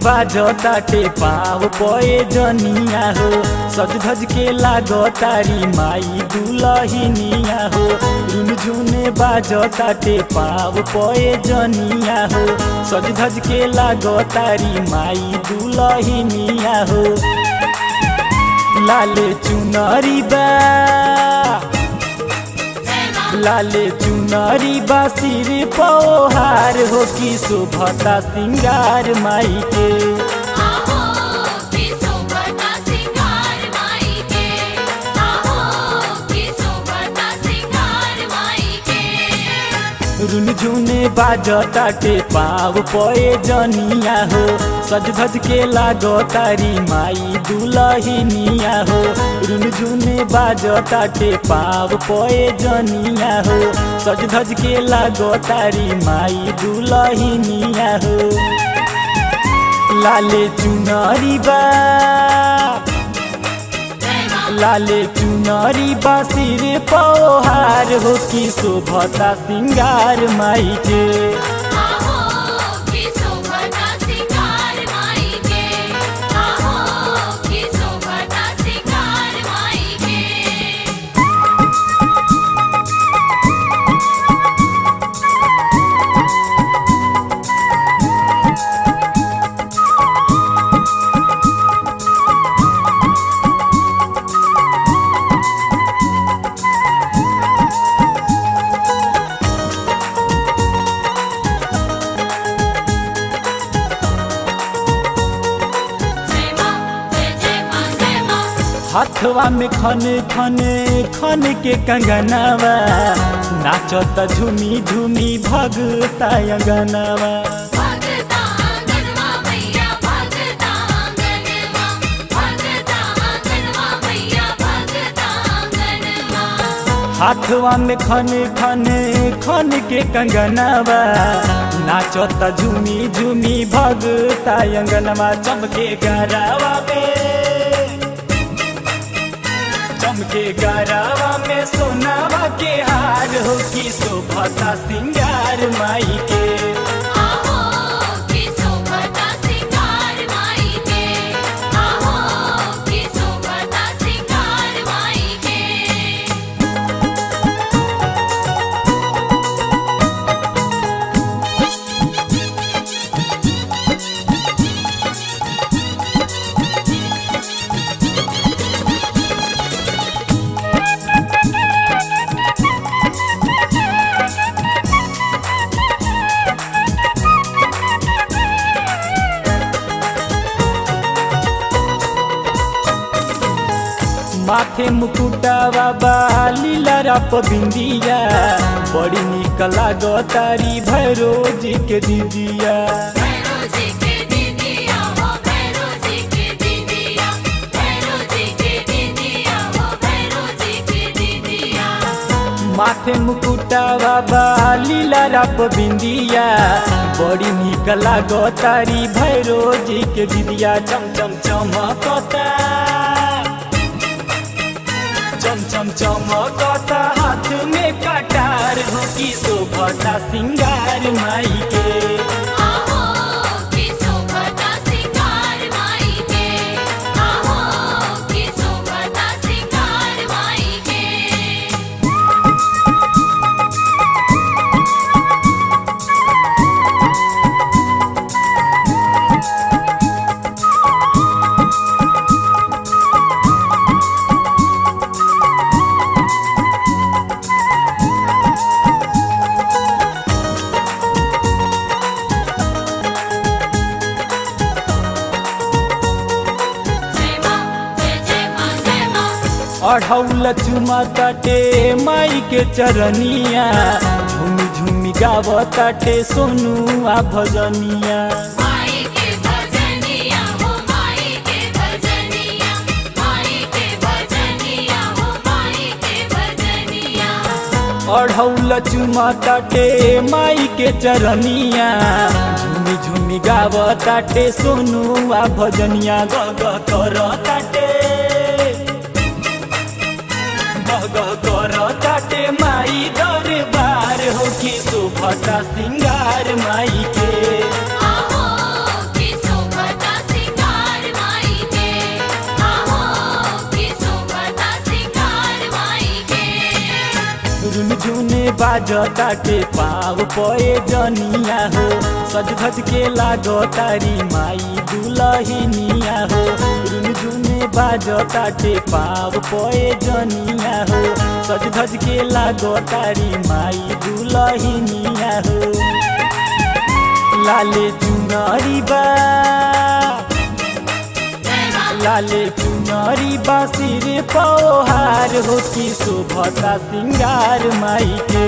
बाजताटे पाव पए जनिया हो। सज धज के लागतारी माई दुलहिनिया हो। रुनझुने बाजताटे पाव पए जनिया हो। सज धज के लागतारी माई दुलहिनिया हो। लाले चुनरी बा लाले चुनरी बा सिर पौहार हो कि शोभता सिंगार माई के। रुनझुने बाजताटे पाव पए जनिया हो। सज धज के लागतारी माई दुलहिनिया हो। रुनझुने बाजताटे पाव पए जनिया हो। सज धज के लागतारी माई दुलहिनिया हो। लाले चुनरी बा लाले चुनरी बा सिर पौहार हो कि शोभता सिंगार माई के। हथवा में खन खन खन के कंगनवा। नाचता झूमी झूमी भगता अंगनवा। हाथवा में खन खन खन के कंगनवा। नाचता झूमी झूमी भगता अंगनवा। चमके गरावा चमके गरावा में सोनावा के हार हो कि शोभता सिंगार माई के। माथे मुकुटावा बाली लराप बिंदिया। बड़ी निक लागतारी भैरो जी के दीदिया। माथे मुकुटावा बाली लराप बिंदिया। बड़ी निक लागतारी भैरो जी के दीदिया। चम चम चमकता चम चम चमकता हाथ में कटार हो कि शोभता सिंगार माई के। अढ़ौल चुमताटे माई के चरनिया। झूमी झूमी गावताटे सोनुआ भजनिया। अढ़ौल चुमताटे माई के चरनिया। झूमी झूमी गावताटे सोनुआ भजनिया। गग करताटे करताटे माई दरबार हो कि शोभता सिंगार माई के। बाजताटे पाव पए जनिया हो सज धज के लागतारी माई दुलहिनिया हो रुनझुने बाजताटे पाव पए जनिया हो सज धज के लागतारी माई दुलहिनिया हो लाले चुनरी बा लाले चुनरी बासिर पौहार हो कि शोभता सिंगार माई के